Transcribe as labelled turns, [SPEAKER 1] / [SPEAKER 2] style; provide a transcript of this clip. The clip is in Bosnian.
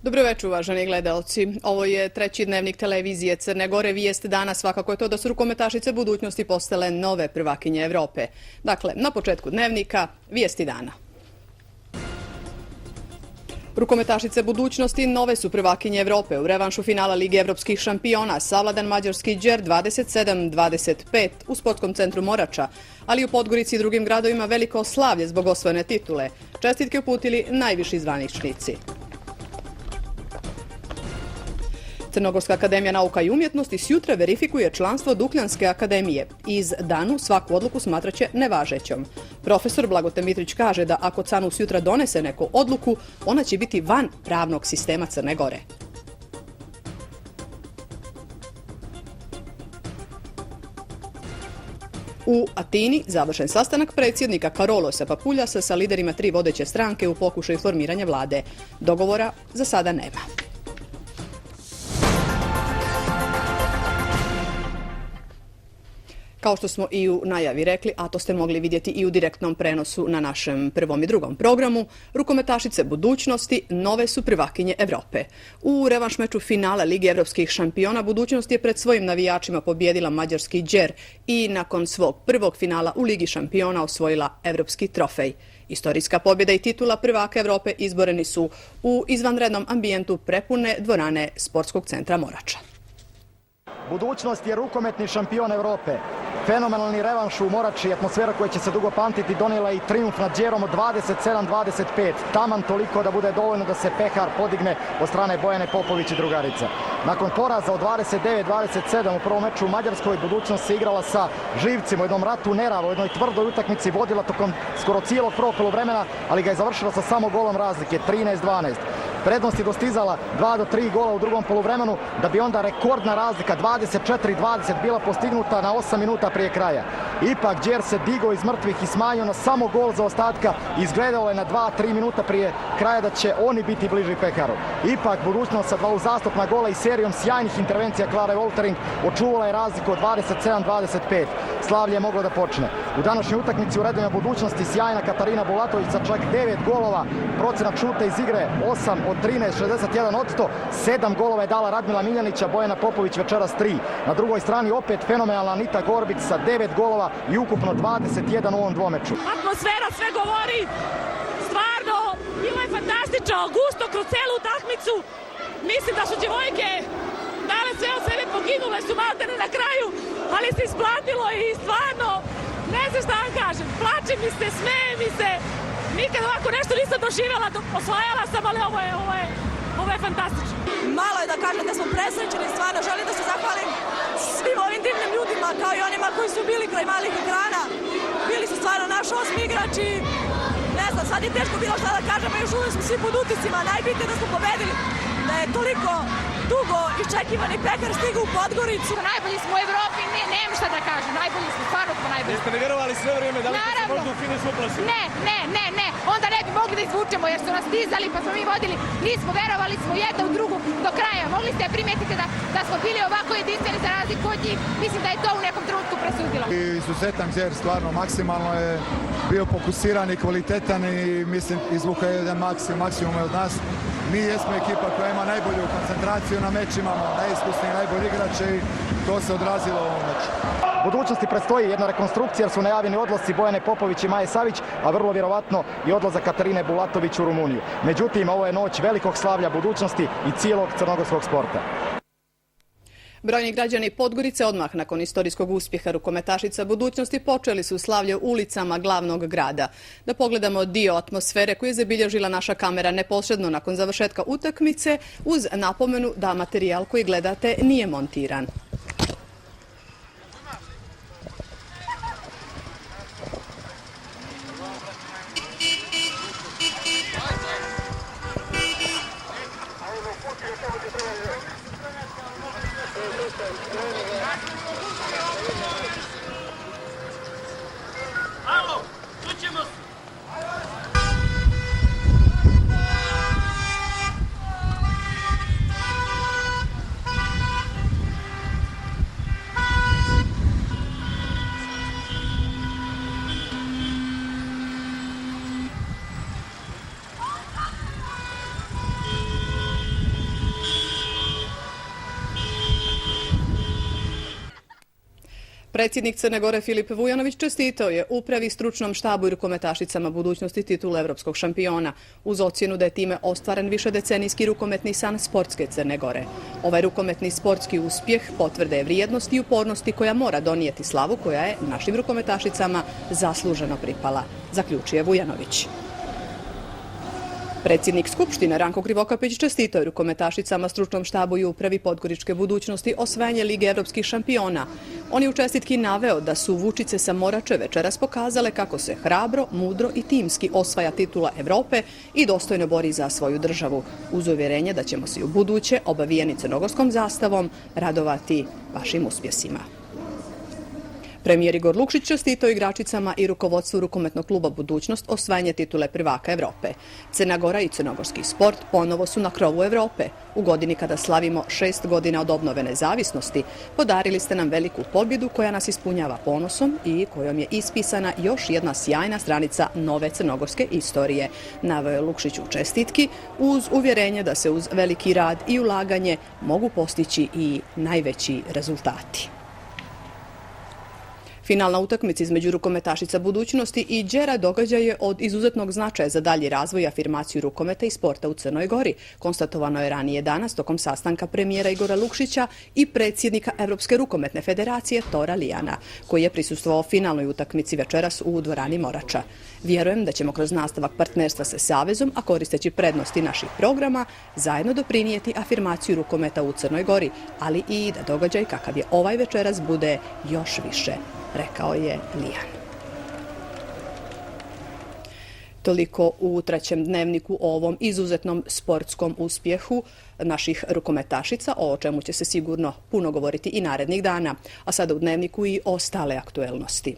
[SPEAKER 1] Dobro večer, uvaženi gledalci. Ovo je treći dnevnik televizije Crne Gore. Vijest dana svakako je to da su rukometašice budućnosti postale nove prvakinje Evrope. Dakle, na početku dnevnika, vijesti dana. Rukometašice budućnosti nove su prvakinje Evrope. U revanšu finala Lige evropskih šampiona savladan mađarski Đer 27-25 u sportskom centru Morača, ali u Podgorici i drugim gradovima veliko slavlje zbog osvojene titule. Čestitke uputili najviši zvaničnici. Crnogorska akademija nauka i umjetnosti sjutra verifikuje članstvo Dukljanske akademije. Iz danu svaku odluku smatraće nevažećom. Profesor Blagote Mitrić kaže da ako CANU sjutra donese neku odluku, ona će biti van pravnog sistema Crne Gore. U Atini završen sastanak predsjednika Karolosa Papuljasa sa liderima tri vodeće stranke u pokušaju formiranja vlade. Dogovora za sada nema. Kao što smo i u najavi rekli, a to ste mogli vidjeti i u direktnom prenosu na našem prvom i drugom programu, rukometašice budućnosti nove su prvakinje Evrope. U revanš meču finala Lige evropskih šampiona budućnost je pred svojim navijačima pobjedila mađarski Đer i nakon svog prvog finala u Ligi šampiona osvojila evropski trofej. Istorijska pobjeda i titula prvaka Evrope izboreni su u izvanrednom ambijentu prepune dvorane sportskog centra Morača.
[SPEAKER 2] Budućnost je rukometni šampion Evrope. Fenomenalni revanš u Morači, atmosfera koja će se dugo pamtiti, donijela i trijumf nad Đerom od 27-25. Taman toliko da bude dovoljno da se pehar podigne od strane Bojane Popović i drugarica. Nakon poraza od 29-27 u prvom meču u Mađarskoj, budućnost se igrala sa živcima u jednom ratu nerava, u jednoj tvrdoj utakmici, vodila tokom skoro cijelog prvog poluvremena, ali ga je završila sa samo golom razlike, 13-12. Prednost je dostizala 2 do 3 gola u drugom poluvremenu, da bi onda rekordna razlika 24-20 bila postignuta na 8 minuta prije kraja. Ipak Đer se digao iz mrtvih i smanjio na samo gol za ostatka. Izgledalo je na 2-3 minuta prije kraja da će oni biti bliži peharu. Ipak budućnost sa dva uzastopna gola i serijom sjajnih intervencija Klare Woltering očuvala je razliku od 27-25. Slavlje je moglo da počne. U današnjoj utakmici u redovima budućnosti sjajna Katarina Bulatović sa čak 9 golova, procenat šuta iz igre 8 od 13, 61%, 7 golova je dala Radmila Miljanića, Bojana Popović večeras 3. Na drugoj strani opet fenomenalna Anita Gorbić sa 9 golova i ukupno 21 u ovom dvomeču.
[SPEAKER 3] Atmosfera sve govori, stvarno, bilo je fantastično, gusto kroz celu utakmicu. Mislim da su djevojke dale sve od sebe, poginule su maltene na kraju, ali se isplatilo i stvarno, ne znam šta vam kažem, plače mi se, smeje mi se. Nikad ovako nešto nisam doživjela, osvajala sam, ali ovo je fantastično.
[SPEAKER 4] Malo je da kažem da smo presrećeni, stvarno želim da se zahvalim svim ovim divnim ljudima, kao i onima koji su bili kraj malih ekrana. Bili su stvarno naš osmi igrači. Ne znam, sad je teško bilo šta da kažemo, još uvijek smo svi pod utiscima, najbitnije da smo pobedili. Da je toliko dugo iščekivani pehar stigao u Podgoricu.
[SPEAKER 3] Najbolji smo u Evropi, nemam šta da kažem, najbolji smo, stvarno smo najbolji.
[SPEAKER 5] Jeste ne vjerovali sve vrijeme, da li ste se možda u finišu uplašili?
[SPEAKER 3] Ne, onda ne bi mogli da izvučemo jer su nas stizali pa smo mi vodili, nismo, verovali smo jedna u drugu do kraja. Mogli ste primetiti da smo bili ovako jedinstveni za razliku od njih, mislim da je to u nekom trenutku presudilo.
[SPEAKER 6] Izuzetan Đer, stvarno maksimalno je bio fokusiran i kvalitetan i mislim izvuka jedan maksimum od nas. Mi jesmo ekipa koja ima najbolju koncentraciju na meč, imamo najiskusniji, najbolji igrače i to se odrazilo u ovom meču.
[SPEAKER 2] Budućnosti predstoji jedna rekonstrukcija jer su najavljeni odlasci Bojane Popović i Maje Savić, a vrlo vjerovatno i odlazak Katarine Bulatović u Rumuniju. Međutim, ovo je noć velikog slavlja budućnosti i cijelog crnogorskog sporta.
[SPEAKER 1] Brojni građani Podgorice odmah nakon istorijskog uspjeha rukometašica budućnosti počeli su slavlje ulicama glavnog grada. Da pogledamo dio atmosfere koju je zabilježila naša kamera neposredno nakon završetka utakmice uz napomenu da materijal koji gledate nije montiran. Predsjednik Crne Gore Filip Vujanović čestitao je upravi, stručnom štabu i rukometašicama budućnosti titula evropskog šampiona uz ocjenu da je time ostvaren višedecenijski rukometni san sportske Crne Gore. Ovaj rukometni sportski uspjeh potvrde je vrijednosti i upornosti koja mora donijeti slavu koja je našim rukometašicama zasluženo pripala, zaključuje Vujanović. Predsjednik Skupštine Ranko Krivokapić čestitao je rukometašicama, stručnom štabu i upravi Podgoričke budućnosti osvajanje Lige evropskih šampiona. On je u čestitki naveo da su Vučice sa Morače večeras pokazale kako se hrabro, mudro i timski osvaja titula Evrope i dostojno bori za svoju državu, uz uvjerenje da ćemo se u buduće, obavijeni crnogorskom zastavom, radovati vašim uspjesima. Premijer Igor Lukšić čestitao igračicama i rukovodstvu rukometnog kluba Budućnost osvajanje titule prvaka Evrope. Crna Gora i crnogorski sport ponovo su na krovu Evrope. U godini kada slavimo 6 godina od obnove nezavisnosti, podarili ste nam veliku pobjedu koja nas ispunjava ponosom i kojom je ispisana još jedna sjajna stranica nove crnogorske istorije, naveo je Lukšić u čestitki uz uvjerenje da se uz veliki rad i ulaganje mogu postići i najveći rezultati. Finalna utakmica između rukometašica budućnosti i Đera događaj je od izuzetnog značaja za dalji razvoj i afirmaciju rukometa i sporta u Crnoj Gori, konstatovano je ranije danas tokom sastanka premijera Igora Lukšića i predsjednika Evropske rukometne federacije Tora Lijana, koji je prisustvovao finalnoj utakmici večeras u dvorani Morača. Vjerujem da ćemo kroz nastavak partnerstva sa Savezom, a koristeći prednosti naših programa, zajedno doprinijeti afirmaciju rukometa u Crnoj Gori, ali i da događaj kakav je ovaj večeras bude još više, rekao je Lijan. Toliko u trećem dnevniku o ovom izuzetnom sportskom uspjehu naših rukometašica, o čemu će se sigurno puno govoriti i narednih dana. A sada u dnevniku i ostale aktuelnosti.